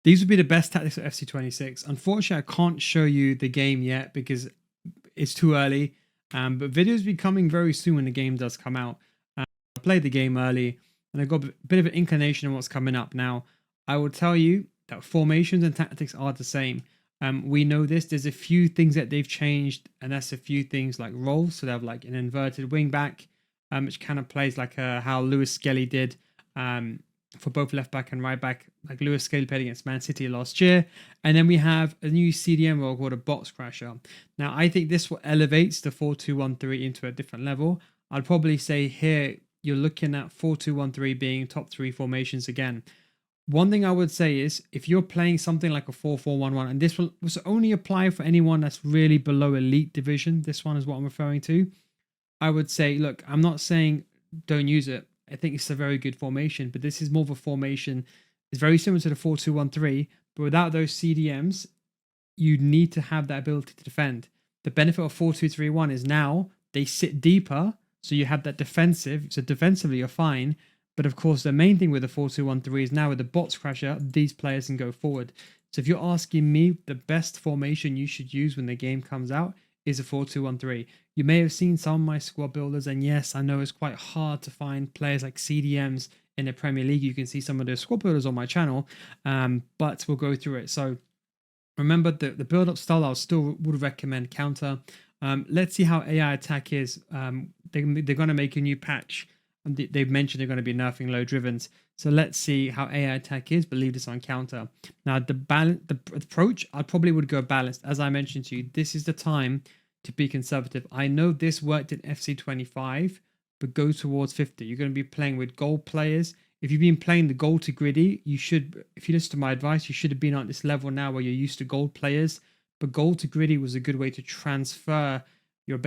These would be the best tactics for FC26. Unfortunately, I can't show you the game yet because it's too early. But videos will be coming very soon when the game does come out. I played the game early and I got a bit of an inclination on what's coming up. Now, I will tell you that formations and tactics are the same. We know this. There's a few things that they've changed, and that's a few things like roles. So they have like an inverted wing back, which kind of plays like how Lewis Skelly did for both left back and right back, like Lewis Skelly played against Man City last year. And then we have a new CDM role called a box crasher. Now, I think this will elevates the 4-2-1-3 into a different level. I'd probably say here you're looking at 4-2-1-3 being top three formations again. One thing I would say is if you're playing something like a 4-4-1-1, and this will only apply for anyone that's really below elite division, this one is what I'm referring to. I would say, look, I'm not saying don't use it. I think it's a very good formation, but this is more of a formation. It's very similar to the 4-2-1-3, but without those CDMs, you need to have that ability to defend. The benefit of 4-2-3-1 is now they sit deeper, so you have that defensive. So defensively, you're fine. But of course, the main thing with the 4-2-1-3 is now with the box crasher, these players can go forward. So if you're asking me, the best formation you should use when the game comes out is a 4-2-1-3. You may have seen some of my squad builders, and yes, I know it's quite hard to find players like CDMs in the Premier League. You can see some of the squad builders on my channel, but we'll go through it. So remember the build-up style, I still would recommend counter. Let's see how AI attack is. They're going to make a new patch. They've mentioned they're going to be nerfing low drivens. So let's see how AI attack is, but leave this on counter. Now, the approach, I probably would go balanced. As I mentioned to you, this is the time to be conservative. I know this worked in FC25, but go towards 50. You're going to be playing with gold players. If you've been playing the gold to gritty, you should, if you listen to my advice, you should have been at this level now where you're used to gold players. But gold to gritty was a good way to transfer your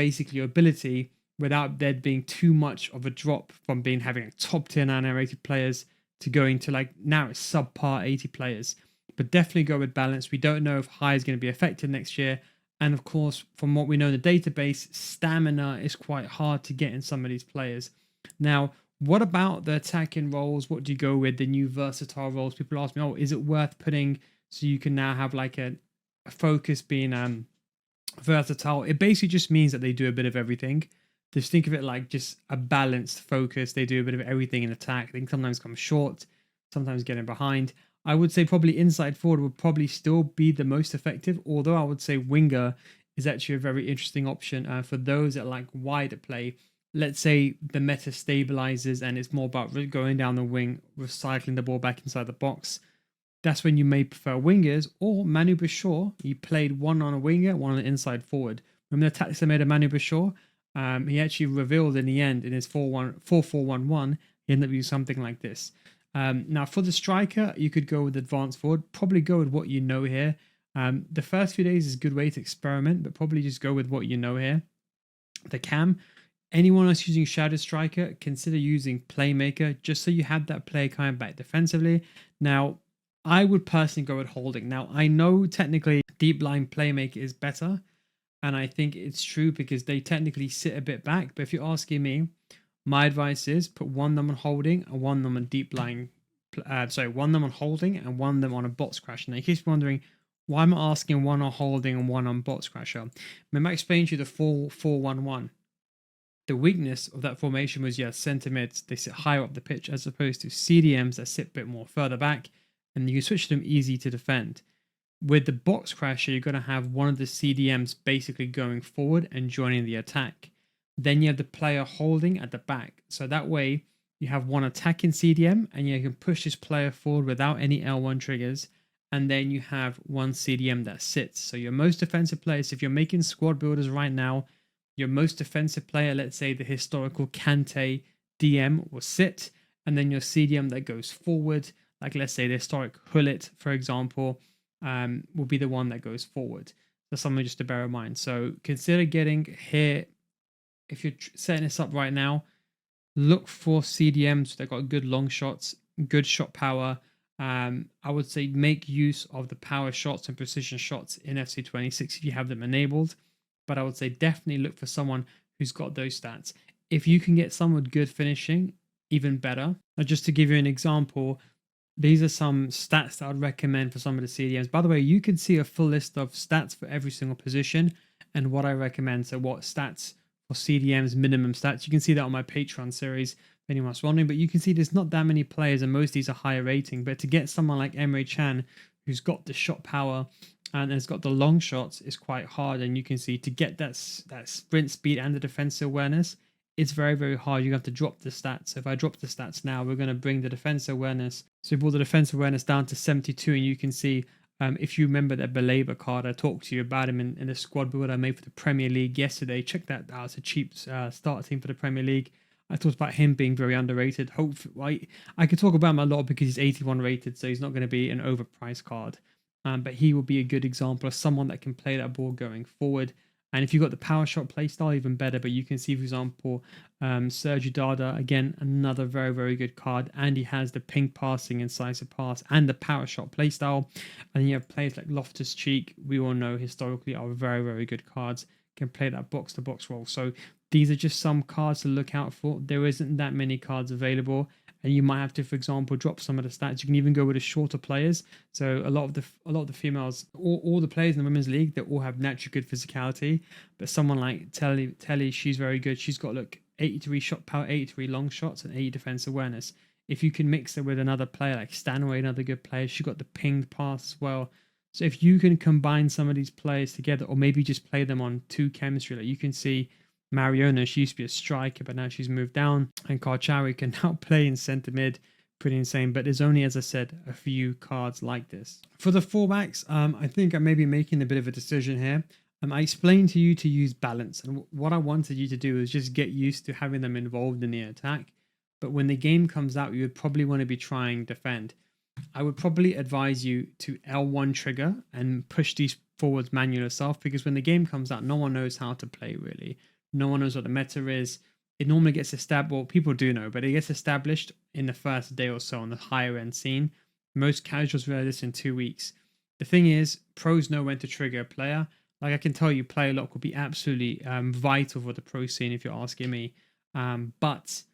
ability without there being too much of a drop from having a top tier 980 players to going to like now it's subpar 80 players. But definitely go with balance. We don't know if high is going to be affected next year. And of course, from what we know in the database, stamina is quite hard to get in some of these players. Now, what about the attacking roles? What do you go with? The new versatile roles? People ask me, oh, is it worth putting so you can now have like a focus being versatile? It basically just means that they do a bit of everything. Just think of it like just a balanced focus. They do a bit of everything in attack. They can sometimes come short, sometimes getting behind. I would say probably inside forward would probably still be the most effective, although I would say winger is actually a very interesting option for those that like wider play. Let's say the meta stabilizes and it's more about going down the wing, recycling the ball back inside the box. That's when you may prefer wingers, or Manu Bashir. You played one on a winger, one on the inside forward. Remember the tactics I made of Manu Bashir? He actually revealed in the end in his 4-4-1-1, he ended up using something like this. Now for the striker, you could go with advanced forward. Probably go with what you know here. The first few days is a good way to experiment, but probably just go with what you know here. The cam, anyone else using shadow striker, consider using playmaker just so you have that player coming back defensively. Now, I would personally go with holding. Now, I know technically deep line playmaker is better, and I think it's true because they technically sit a bit back. But if you're asking me, my advice is put one of them on holding and one of them on deep line. One of them on holding and one of them on a box crasher. Now, in case you're wondering, why am I asking one on holding and one on box crasher? Remember I explained to you the 4-4-1-1. The weakness of that formation was, centre mids, they sit higher up the pitch as opposed to CDMs that sit a bit more further back, and you can switch them easy to defend. With the box crasher, you're going to have one of the CDMs basically going forward and joining the attack. Then you have the player holding at the back. So that way you have one attacking CDM and you can push this player forward without any L1 triggers. And then you have one CDM that sits. So your most defensive players, if you're making squad builders right now, your most defensive player, let's say the historical Kante DM will sit. And then your CDM that goes forward, like let's say the historic Hullet, for example, will be the one that goes forward. That's something just to bear in mind. So consider getting here, if you're setting this up right now, look for CDMs that got good long shots, good shot power. I would say make use of the power shots and precision shots in FC26 if you have them enabled. But I would say definitely look for someone who's got those stats. If you can get someone with good finishing, even better. Now, just to give you an example, these are some stats that I'd recommend for some of the CDMs. By the way, you can see a full list of stats for every single position and what I recommend. So what stats for CDMs, minimum stats. You can see that on my Patreon series, if anyone's wondering. But you can see there's not that many players, and most of these are higher rating. But to get someone like Emre Can, who's got the shot power and has got the long shots, is quite hard. And you can see to get that sprint speed and the defensive awareness, it's very, very hard. You have to drop the stats. So if I drop the stats now, we're going to bring the defense awareness. So we brought the defense awareness down to 72, and you can see, if you remember that Belabor card, I talked to you about him in the squad build I made for the Premier League yesterday. Check that out. It's a cheap starter team for the Premier League. I talked about him being very underrated. Hopefully, I could talk about him a lot because he's 81 rated, so he's not going to be an overpriced card. But he will be a good example of someone that can play that ball going forward. And if you've got the power shot playstyle, even better. But you can see, for example, Sergio Dada, again, another very, very good card. And he has the ping passing, incisive pass, and the power shot playstyle. And you have players like Loftus-Cheek, we all know historically are very, very good cards, can play that box-to-box role. So these are just some cards to look out for. There isn't that many cards available. And you might have to, for example, drop some of the stats. You can even go with the shorter players. So a lot of the females, all the players in the women's league, they all have naturally good physicality. But someone like Telly, she's very good. She's got 83 shot power, 83 long shots, and 80 defense awareness. If you can mix it with another player like Stanway, another good player, she's got the pinged pass as well. So if you can combine some of these players together, or maybe just play them on 2 chemistry, like you can see Mariona, she used to be a striker, but now she's moved down. And Karchawi can now play in centre mid. Pretty insane. But there's only, as I said, a few cards like this. For the fullbacks, I think I may be making a bit of a decision here. I explained to you to use balance. And what I wanted you to do is just get used to having them involved in the attack. But when the game comes out, you would probably want to be trying defend. I would probably advise you to L1 trigger and push these forwards manual yourself, because when the game comes out, no one knows how to play really. No one knows what the meta is. It normally gets established, well, people do know, but it gets established in the first day or so on the higher end scene. Most casuals realize this in 2 weeks. The thing is, pros know when to trigger a player. Like I can tell you, player lock will be absolutely vital for the pro scene if you're asking me. But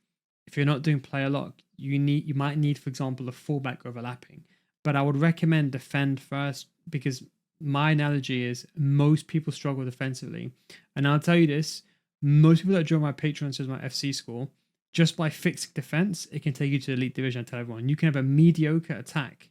if you're not doing player lock, you might need, for example, a fullback overlapping. But I would recommend defend first, because my analogy is most people struggle defensively. And I'll tell you this, most people that join my Patreon, says my FC school, just by fixing defense, it can take you to elite division. I tell everyone, you can have a mediocre attack.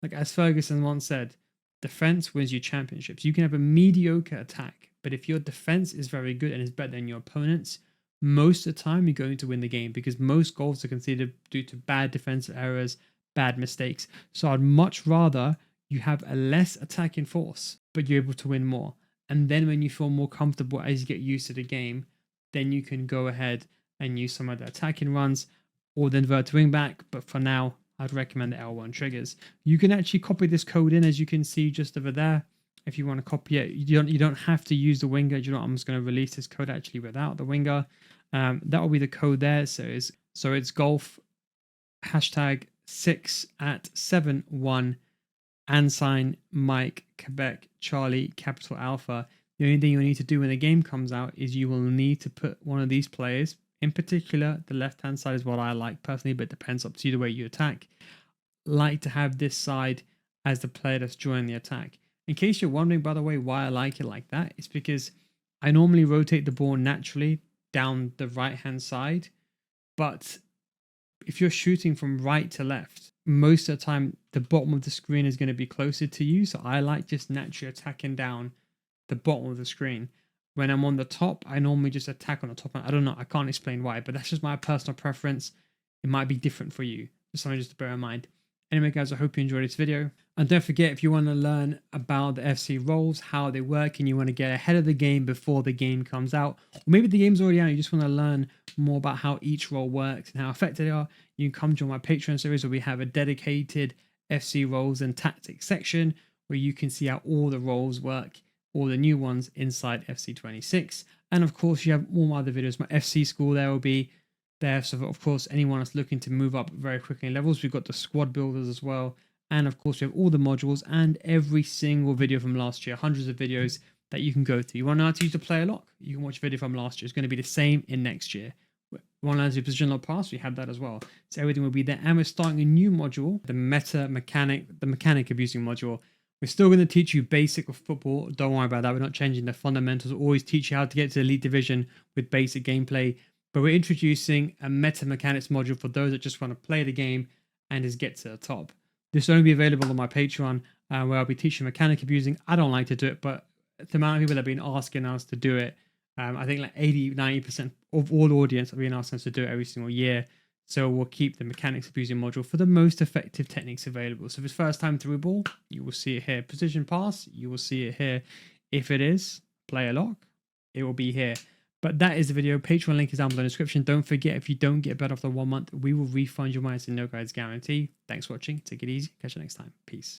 Like as Ferguson once said, defense wins you championships. You can have a mediocre attack, but if your defense is very good and is better than your opponents, most of the time you're going to win the game, because most goals are conceded due to bad defensive errors, bad mistakes. So I'd much rather you have a less attacking force, but you're able to win more. And then when you feel more comfortable as you get used to the game, then you can go ahead and use some of the attacking runs or the inverted wing back. But for now, I'd recommend the L1 triggers. You can actually copy this code in, as you can see just over there. If you want to copy it, you don't have to use the winger. You know, I'm just going to release this code actually without the winger. That will be the code there. So it's golf hashtag 6@71 and sign Mike Quebec Charlie capital Alpha. The only thing you'll need to do when the game comes out is you will need to put one of these players, in particular the left hand side is what I like personally, but it depends up to you the way you attack. Like to have this side as the player that's joining the attack. In case you're wondering, by the way, why I like it like that, it's because I normally rotate the ball naturally down the right hand side, but if you're shooting from right to left, most of the time the bottom of the screen is going to be closer to you. So I like just naturally attacking down the bottom of the screen. When I'm on the top, I normally just attack on the top. I don't know, I can't explain why, but that's just my personal preference. It might be different for you. Just something just to bear in mind. Anyway, guys, I hope you enjoyed this video. And don't forget, if you want to learn about the FC roles, how they work, and you want to get ahead of the game before the game comes out, or maybe the game's already out, you just want to learn more about how each role works and how effective they are, you can come join my Patreon series where we have a dedicated FC roles and tactics section where you can see how all the roles work, all the new ones inside FC26. And of course, you have all my other videos. My FC school there will be there. So of course, anyone that's looking to move up very quickly in levels, we've got the squad builders as well. And of course, we have all the modules and every single video from last year, hundreds of videos that you can go to. You want to know how to use the player lock? You can watch a video from last year. It's going to be the same in next year. Want to learn to do position lock pass? We have that as well. So everything will be there. And we're starting a new module, the mechanic abusing module. We're still going to teach you basic of football. Don't worry about that. We're not changing the fundamentals. We'll always teach you how to get to Elite Division with basic gameplay. But we're introducing a meta mechanics module for those that just want to play the game and just get to the top. This will only be available on my Patreon, where I'll be teaching mechanic abusing. I don't like to do it, but the amount of people that have been asking us to do it, I think like 80-90% of all audience have been asking us to do it every single year. So we'll keep the mechanics abusing module for the most effective techniques available. So if it's first time through ball, you will see it here. Position pass, you will see it here. If it is player lock, it will be here. But that is the video. Patreon link is down below in the description. Don't forget, if you don't get bet after 1 month, we will refund your money. It's a no guides guarantee. Thanks for watching. Take it easy. Catch you next time. Peace.